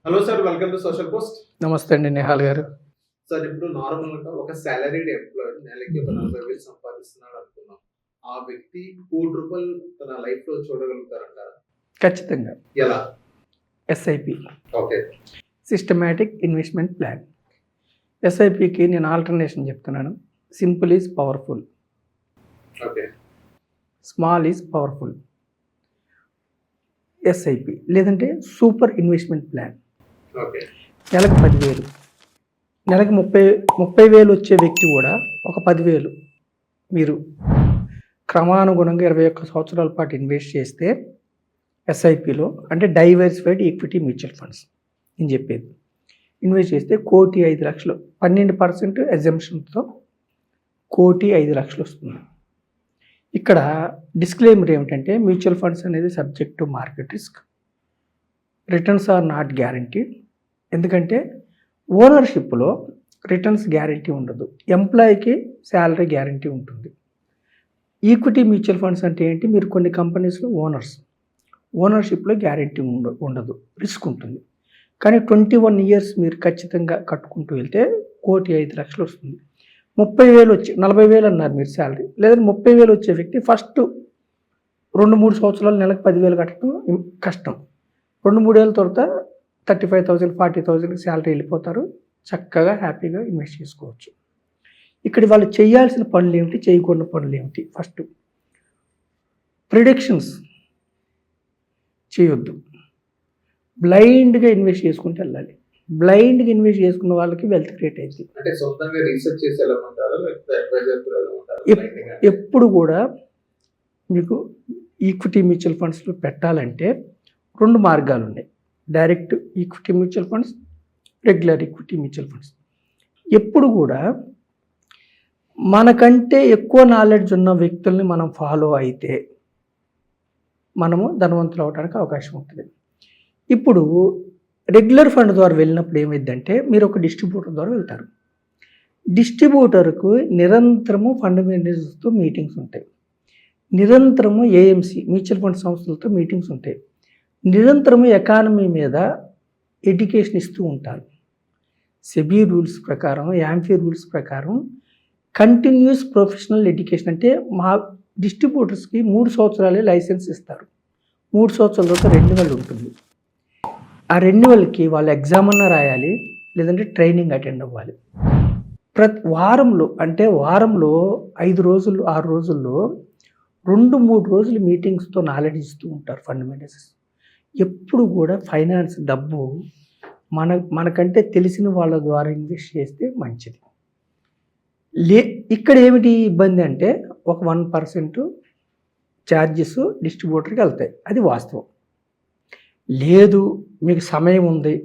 Hello sir, welcome to social post. నమస్తే అండి నిహాల్ గారు. సార్, ఇప్పుడు నార్మల్గా ఒక సాలరీడ్ ఎంప్లాయీ నెలకి ఒక 40,000 సంపాదిస్తున్నాడు అనుకున్నాం. ఆ వ్యక్తి ₹1,00,00,000 తన లైఫ్ లో చూడగలుగుతారంటారా? ఖచ్చితంగా. ఎలా? SIP, okay. Systematic investment plan. ఎస్ఐపికి నేను ఆల్టర్నేషన్ చెప్తున్నాను. Simple is powerful, okay. Small is powerful. SIP లేదంటే సూపర్ ఇన్వెస్ట్మెంట్ ప్లాన్. ఓకే. నెలకు 10,000, నెలకు 30,000 వచ్చే వ్యక్తి కూడా ఒక 10,000 మీరు క్రమానుగుణంగా 21 సంవత్సరాల పాటు ఇన్వెస్ట్ చేస్తే ఎస్ఐపిలో, అంటే డైవర్సిఫైడ్ ఈక్విటీ మ్యూచువల్ ఫండ్స్ నేను చెప్పేది, ఇన్వెస్ట్ చేస్తే 1,05,00,000, 12% ఎగ్జంప్షన్తో 1,05,00,000 వస్తుంది. ఇక్కడ డిస్క్లైమర్ ఏమిటంటే మ్యూచువల్ ఫండ్స్ అనేది subject to market risk, returns are not guaranteed. ఎందుకంటే ఓనర్షిప్లో రిటర్న్స్ గ్యారంటీ ఉండదు, ఎంప్లాయీకి శాలరీ గ్యారంటీ ఉంటుంది. ఈక్విటీ మ్యూచువల్ ఫండ్స్ అంటే ఏంటి, మీరు కొన్ని కంపెనీస్లో ఓనర్షిప్లో గ్యారంటీ ఉండదు, రిస్క్ ఉంటుంది. కానీ 21 years మీరు ఖచ్చితంగా కట్టుకుంటూ వెళ్తే 1,05,00,000 వస్తుంది. 30,000 వచ్చి 40,000 అన్నారు మీరు శాలరీ, లేదంటే 30,000 వచ్చే వ్యక్తి ఫస్ట్ 2-3 సంవత్సరాలు నెలకు 10,000 కట్టడం కష్టం. 2-3 ఏళ్ళ తర్వాత 35,000 40,000 శాలరీ వెళ్ళిపోతారు, చక్కగా హ్యాపీగా ఇన్వెస్ట్ చేసుకోవచ్చు. ఇక్కడ వాళ్ళు చేయాల్సిన పనులు ఏమిటి, చేయకూడని పనులు ఏమిటి? ఫస్ట్, ప్రిడిక్షన్స్ చేయొద్దు, బ్లైండ్గా ఇన్వెస్ట్ చేసుకుంటూ వెళ్ళాలి. బ్లైండ్గా ఇన్వెస్ట్ చేసుకున్న వాళ్ళకి వెల్త్ క్రియేట్ అయింది. అంటే సొంతంగా రీసెర్చ్ చేసి వెళ్ళమంటారా, లేకపోతే అడ్వైజర్ తో వెళ్ళమంటారా? ఎప్పుడు కూడా మీకు ఈక్విటీ మ్యూచువల్ ఫండ్స్లో పెట్టాలంటే 2 మార్గాలు ఉన్నాయి. Direct equity mutual funds, regular equity mutual funds. ఎప్పుడు కూడా మనకంటే ఎక్కువ నాలెడ్జ్ ఉన్న వ్యక్తుల్ని మనం ఫాలో అయితే మనము ధనవంతులు అవడానికి అవకాశం ఉంటుంది. ఇప్పుడు రెగ్యులర్ ఫండ్ ద్వారా వెళ్ళినప్పుడు ఏమైందంటే మీరు ఒక డిస్ట్రిబ్యూటర్ ద్వారా వెళ్తారు. డిస్ట్రిబ్యూటర్కు నిరంతరము ఫండ్ మేనేజర్స్తో మీటింగ్స్ ఉంటాయి, నిరంతరము ఏఎంసీ మ్యూచువల్ ఫండ్ సంస్థలతో మీటింగ్స్ ఉంటాయి, నిరంతరము ఎకానమీ మీద ఎడ్యుకేషన్ ఇస్తూ ఉంటారు. సెబీ రూల్స్ ప్రకారం, యాంఫీ రూల్స్ ప్రకారం కంటిన్యూస్ ప్రొఫెషనల్ ఎడ్యుకేషన్, అంటే మా డిస్ట్రిబ్యూటర్స్కి 3 సంవత్సరాలే లైసెన్స్ ఇస్తారు. 3 సంవత్సరాల తర్వాత రెన్యువల్ ఉంటుంది. ఆ రెన్యువల్కి వాళ్ళు ఎగ్జామ్ అన్నా రాయాలి, లేదంటే ట్రైనింగ్ అటెండ్ అవ్వాలి. వారంలో 5 రోజులు 6 రోజుల్లో 2-3 రోజులు మీటింగ్స్తో నాలెడ్జ్ ఇస్తూ ఉంటారు ఫండ్ మేనేజర్స్. ఎప్పుడు కూడా ఫైనాన్స్ డబ్బు మనకంటే తెలిసిన వాళ్ళ ద్వారా ఇన్వెస్ట్ చేస్తే మంచిది. ఇక్కడ ఏమిటి ఇబ్బంది అంటే ఒక 1% ఛార్జెస్ డిస్ట్రిబ్యూటర్కి వెళ్తాయి, అది వాస్తవం. లేదు, మీకు సమయం ఉంది,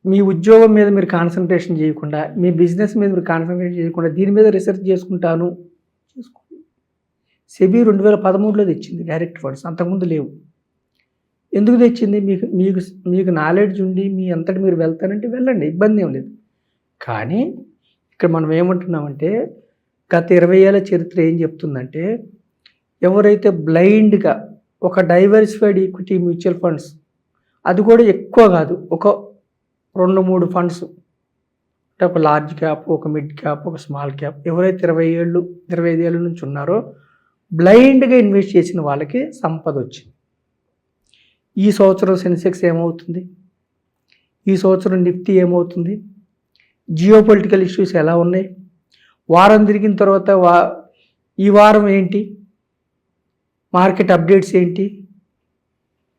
మీ ఉద్యోగం మీద మీరు కాన్సన్ట్రేషన్ చేయకుండా, మీ బిజినెస్ మీద మీరు కాన్సన్ట్రేషన్ చేయకుండా దీని మీద రీసెర్చ్ చేసుకుంటాను చేసుకోండి. సెబీ 2013లో తెచ్చింది డైరెక్ట్ ఫండ్స్, అంతకుముందు లేవు. ఎందుకు తెచ్చింది? మీకు నాలెడ్జ్ ఉండి మీ అంతటి మీరు వెళ్తానంటే వెళ్ళండి, ఇబ్బంది ఏం లేదు. కానీ ఇక్కడ మనం ఏమంటున్నామంటే గత 20 ఏళ్ళ చరిత్ర ఏం చెప్తుందంటే, ఎవరైతే బ్లైండ్గా ఒక డైవర్సిఫైడ్ ఈక్విటీ మ్యూచువల్ ఫండ్స్, అది కూడా ఎక్కువ కాదు, ఒక 2-3 ఫండ్స్, అంటే ఒక లార్జ్ క్యాప్, ఒక మిడ్ క్యాప్, ఒక స్మాల్ క్యాప్, ఎవరైతే 25 ఏళ్ళ నుంచి ఉన్నారో బ్లైండ్గా ఇన్వెస్ట్ చేసిన వాళ్ళకి సంపద వచ్చింది. ఈ సంవత్సరం సెన్సెక్స్ ఏమవుతుంది, ఈ సంవత్సరం నిఫ్టీ ఏమవుతుంది, జియోపొలిటికల్ ఇష్యూస్ ఎలా ఉన్నాయి, వారం తిరిగిన తర్వాత ఈ వారం ఏంటి, మార్కెట్ అప్డేట్స్ ఏంటి,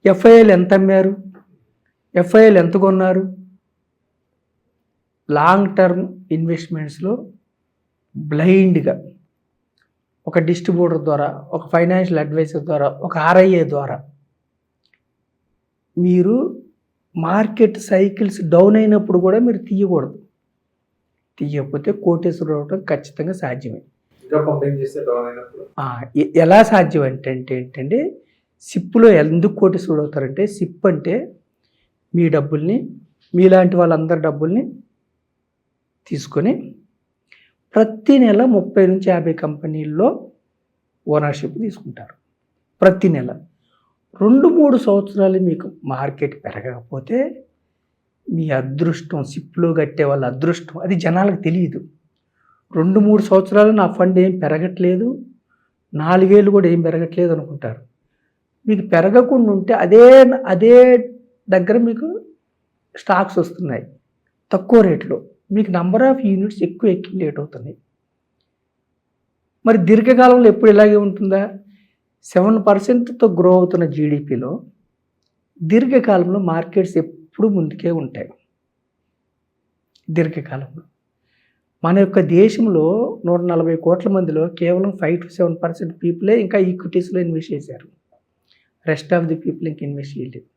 ఎఫ్ఐఎల్ ఎంత అమ్మారు, ఎఫ్ఐఎల్ ఎంత కొన్నారు. లాంగ్ టర్మ్ ఇన్వెస్ట్మెంట్స్లో బ్లైండ్గా ఒక డిస్ట్రిబ్యూటర్ ద్వారా, ఒక ఫైనాన్షియల్ అడ్వైజర్ ద్వారా, ఒక ఆర్ఐఏ ద్వారా మీరు మార్కెట్ సైకిల్స్ డౌన్ అయినప్పుడు కూడా మీరు తీయకూడదు. తీయకపోతే కోటేశ్వరుడు అవడం ఖచ్చితంగా సాధ్యమే. ఎలా సాధ్యం అంటే ఏంటంటే సిప్పులో ఎందుకు కోటేశ్వరుడు అవుతారంటే, సిప్ అంటే మీ డబ్బుల్ని, మీలాంటి వాళ్ళందరి డబ్బుల్ని తీసుకొని ప్రతి నెల 30 నుంచి 50 కంపెనీల్లో ఓనర్షిప్ తీసుకుంటారు. ప్రతి నెల 2-3 సంవత్సరాలు మీకు మార్కెట్ పెరగకపోతే మీ అదృష్టం, సిప్లో కట్టే వాళ్ళ అదృష్టం, అది జనాలకు తెలియదు. 2-3 సంవత్సరాలు నా ఫండ్ ఏం పెరగట్లేదు, 4 వేలు కూడా ఏం పెరగట్లేదు అనుకుంటారు. మీకు పెరగకుండా ఉంటే అదే దగ్గర మీకు స్టాక్స్ వస్తున్నాయి తక్కువ రేట్లో, మీకు నంబర్ ఆఫ్ యూనిట్స్ ఎక్కువ అక్యుములేట్ అవుతున్నాయి. మరి దీర్ఘకాలంలో ఎప్పుడు ఇలాగే ఉంటుందా? 7%తో గ్రో అవుతున్న జీడిపిలో దీర్ఘకాలంలో మార్కెట్స్ ఎప్పుడు ముందుకే ఉంటాయి. దీర్ఘకాలంలో మన యొక్క దేశంలో 140 కోట్ల మందిలో కేవలం 5 to 7% పీపులే ఇంకా ఈక్విటీస్లో ఇన్వెస్ట్ చేశారు. రెస్ట్ ఆఫ్ ది పీపుల్ ఇంక ఇన్వెస్ట్ చేయలేదు.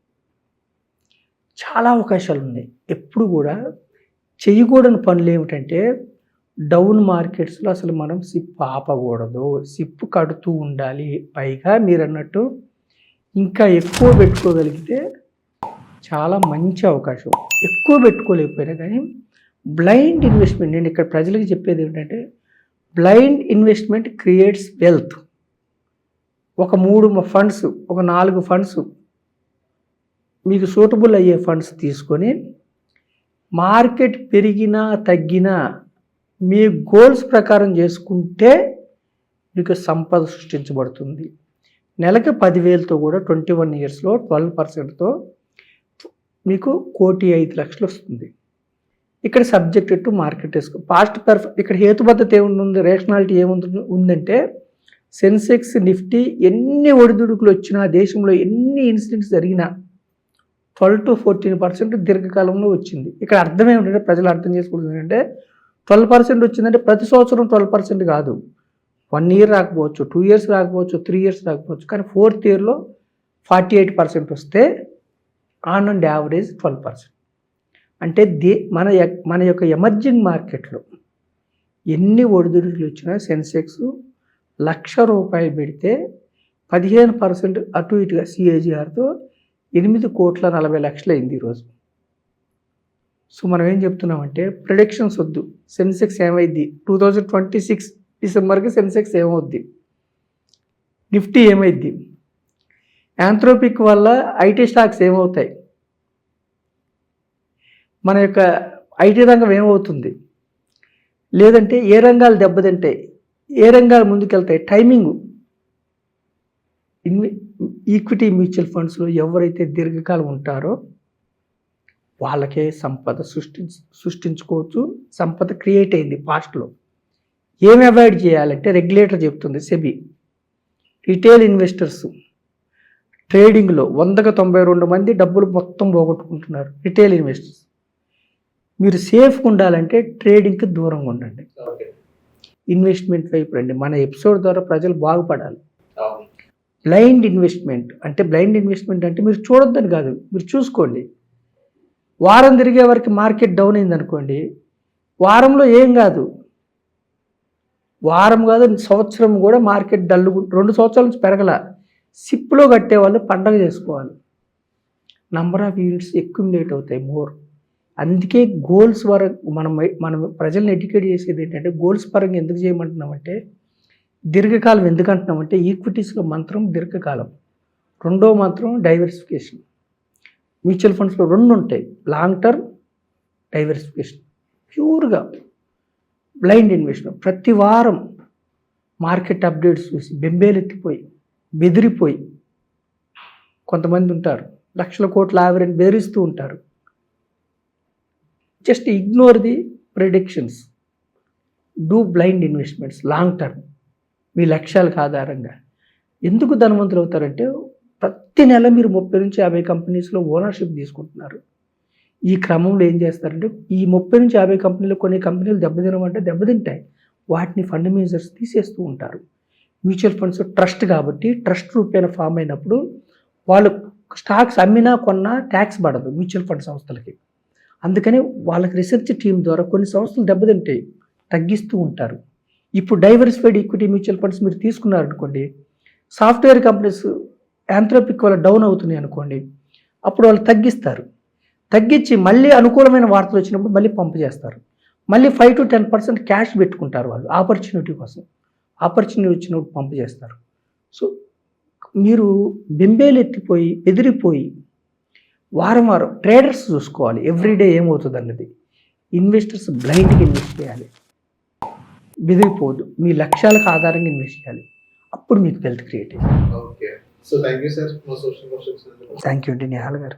చాలా అవకాశాలు ఉన్నాయి. ఎప్పుడు కూడా చేయకూడని పనులు ఏమిటంటే, డౌన్ మార్కెట్స్లో అసలు మనం సిప్ ఆపకూడదు, సిప్ కడుతూ ఉండాలి. పైగా మీరు అన్నట్టు ఇంకా ఎక్కువ పెట్టుకోగలిగితే చాలా మంచి అవకాశం. ఎక్కువ పెట్టుకోలేకపోయినా కానీ బ్లైండ్ ఇన్వెస్ట్మెంట్, నేను ఇక్కడ ప్రజలకు చెప్పేది ఏంటంటే, బ్లైండ్ ఇన్వెస్ట్మెంట్ క్రియేట్స్ వెల్త్. ఒక 3 ఫండ్స్, ఒక 4 ఫండ్స్ మీకు సూటబుల్ అయ్యే ఫండ్స్ తీసుకొని మార్కెట్ పెరిగినా తగ్గినా మీ గోల్స్ ప్రకారం చేసుకుంటే మీకు సంపద సృష్టించబడుతుంది. నెలకి 10,000తో కూడా 21 ఇయర్స్లో 12%తో మీకు 1,05,00,000 వస్తుంది. ఇక్కడ సబ్జెక్టెడ్ టు మార్కెట్ రిస్క్. ఇక్కడ హేతుబద్ధత ఏముంది, రేషనాలిటీ ఉందంటే, సెన్సెక్స్, నిఫ్టీ ఎన్ని ఒడిదుడుకులు వచ్చినా, దేశంలో ఎన్ని ఇన్సిడెంట్స్ జరిగినా 12 to 14% దీర్ఘకాలంలో వచ్చింది. ఇక్కడ అర్థం ఏమిటంటే, ప్రజలు అర్థం చేసుకోవడం ఏంటంటే, 12% వచ్చిందంటే ప్రతి సంవత్సరం 12% కాదు. 1 ఇయర్ రాకపోవచ్చు, 2 ఇయర్స్ రాకపోవచ్చు, 3 ఇయర్స్ రాకపోవచ్చు, కానీ 4th ఇయర్లో 48% వస్తే ఆన్ అండ్ యావరేజ్ 12%. అంటే మన యొక్క ఎమర్జింగ్ మార్కెట్లో ఎన్ని ఒడిదుడుకులు వచ్చినా సెన్సెక్స్ ₹1,00,000 పెడితే 15% అటు ఇటుగా CAGRతో 8,40,00,000 అయింది ఈరోజు. సో మనం ఏం చెప్తున్నామంటే, ప్రిడిక్షన్స్ వద్దు. సెన్సెక్స్ ఏమైంది 2026 డిసెంబర్కి, సెన్సెక్స్ ఏమవుద్ది, నిఫ్టీ ఏమైద్ది, యాంథ్రోపిక్ వల్ల ఐటీ స్టాక్స్ ఏమవుతాయి, మన యొక్క ఐటీ రంగం ఏమవుతుంది, లేదంటే ఏ రంగాలు దెబ్బతింటాయి, ఏ రంగాలు ముందుకెళ్తాయి, టైమింగ్. ఈక్విటీ మ్యూచువల్ ఫండ్స్లో ఎవరైతే దీర్ఘకాలం ఉంటారో వాళ్ళకే సంపద సృష్టించుకోవచ్చు. సంపద క్రియేట్ అయింది పాస్ట్లో. ఏమి అవాయిడ్ చేయాలంటే, రెగ్యులేటర్ చెప్తుంది, సెబీ, రిటైల్ ఇన్వెస్టర్స్ ట్రేడింగ్లో 192 మంది డబ్బులు మొత్తం పోగొట్టుకుంటున్నారు. రిటైల్ ఇన్వెస్టర్స్, మీరు సేఫ్గా ఉండాలంటే ట్రేడింగ్కి దూరంగా ఉండండి, ఇన్వెస్ట్మెంట్ వైపు రండి. మన ఎపిసోడ్ ద్వారా ప్రజలు బాగుపడాలి. బ్లైండ్ ఇన్వెస్ట్మెంట్ అంటే మీరు చూడొద్దని కాదు, మీరు చూసుకోండి. వారం తిరిగే వరకు మార్కెట్ డౌన్ అయింది అనుకోండి, వారంలో ఏం కాదు, వారం కాదు సంవత్సరం కూడా మార్కెట్ డల్లు, 2 సంవత్సరాల నుంచి పెరగల. సిప్లో కట్టేవాళ్ళు పండగ చేసుకోవాలి. నంబర్ ఆఫ్ యూనిట్స్ అక్యుములేట్ అవుతాయి మోర్. అందుకే గోల్స్ వరకు మనం ప్రజల్ని ఎడ్యుకేట్ చేసేది ఏంటంటే, గోల్స్ పరంగా ఎందుకు చేయమంటున్నామంటే, దీర్ఘకాలం ఎందుకు అంటున్నామంటే, ఈక్విటీస్లో మంత్రం దీర్ఘకాలం, రెండో మంత్రం డైవర్సిఫికేషన్. మ్యూచువల్ ఫండ్స్లో 2 ఉంటాయి, లాంగ్ టర్మ్, డైవర్సిఫికేషన్. ప్యూర్గా బ్లైండ్ ఇన్వెస్ట్మెంట్. ప్రతి వారం మార్కెట్ అప్డేట్స్ చూసి బెంబేలెత్తిపోయి బెదిరిపోయి కొంతమంది ఉంటారు, లక్షల కోట్ల ఆవరణ బెదిరిస్తూ ఉంటారు. Just ignore the predictions, do blind investments long term, మీ లక్ష్యాలకు ఆధారంగా. ఎందుకు ధనవంతులు అవుతారంటే, ప్రతి నెల మీరు 30 నుంచి 50 కంపెనీస్లో ఓనర్షిప్ తీసుకుంటున్నారు. ఈ క్రమంలో ఏం చేస్తారంటే, ఈ 30 నుంచి 50 కంపెనీలు, కొన్ని కంపెనీలు దెబ్బతినమంటే దెబ్బతింటాయి, వాటిని ఫండ్ మేనేజర్స్ తీసేస్తూ ఉంటారు. మ్యూచువల్ ఫండ్స్ ట్రస్ట్ కాబట్టి, ట్రస్ట్ రూపేణ ఫామ్ అయినప్పుడు వాళ్ళు స్టాక్స్ అమ్మినా కొన్నా ట్యాక్స్ పడదు మ్యూచువల్ ఫండ్ సంస్థలకి. అందుకని వాళ్ళకి రీసెర్చ్ టీం ద్వారా కొన్ని సంస్థలు దెబ్బతింటాయి, తగ్గిస్తూ ఉంటారు. ఇప్పుడు డైవర్సిఫైడ్ ఈక్విటీ మ్యూచువల్ ఫండ్స్ మీరు తీసుకున్నారనుకోండి, సాఫ్ట్వేర్ కంపెనీస్ యాంథ్రోపిక్ వల్ల డౌన్ అవుతున్నాయి అనుకోండి, అప్పుడు వాళ్ళు తగ్గించి మళ్ళీ అనుకూలమైన వార్తలు వచ్చినప్పుడు మళ్ళీ పంపు చేస్తారు. మళ్ళీ 5 to 10% క్యాష్ పెట్టుకుంటారు వాళ్ళు ఆపర్చునిటీ కోసం. ఆపర్చునిటీ వచ్చినప్పుడు పంపు చేస్తారు. సో మీరు బెంబేలు ఎత్తిపోయి బెదిరిపోయి వారం వారం ట్రేడర్స్ చూసుకోవాలి ఎవ్రీడే ఏమవుతుంది అన్నది. ఇన్వెస్టర్స్ బ్లైండ్గా ఇన్వెస్ట్ చేయాలి, బెదిరిపోవద్దు, మీ లక్ష్యాలకు ఆధారంగా ఇన్వెస్ట్ చేయాలి, అప్పుడు మీకు వెల్త్ క్రియేట్ అయ్యింది. Okay, so thank you sir మా సోషల్ క్వశ్చన్స్. థ్యాంక్ యూ అండి నిహాల్ గారు.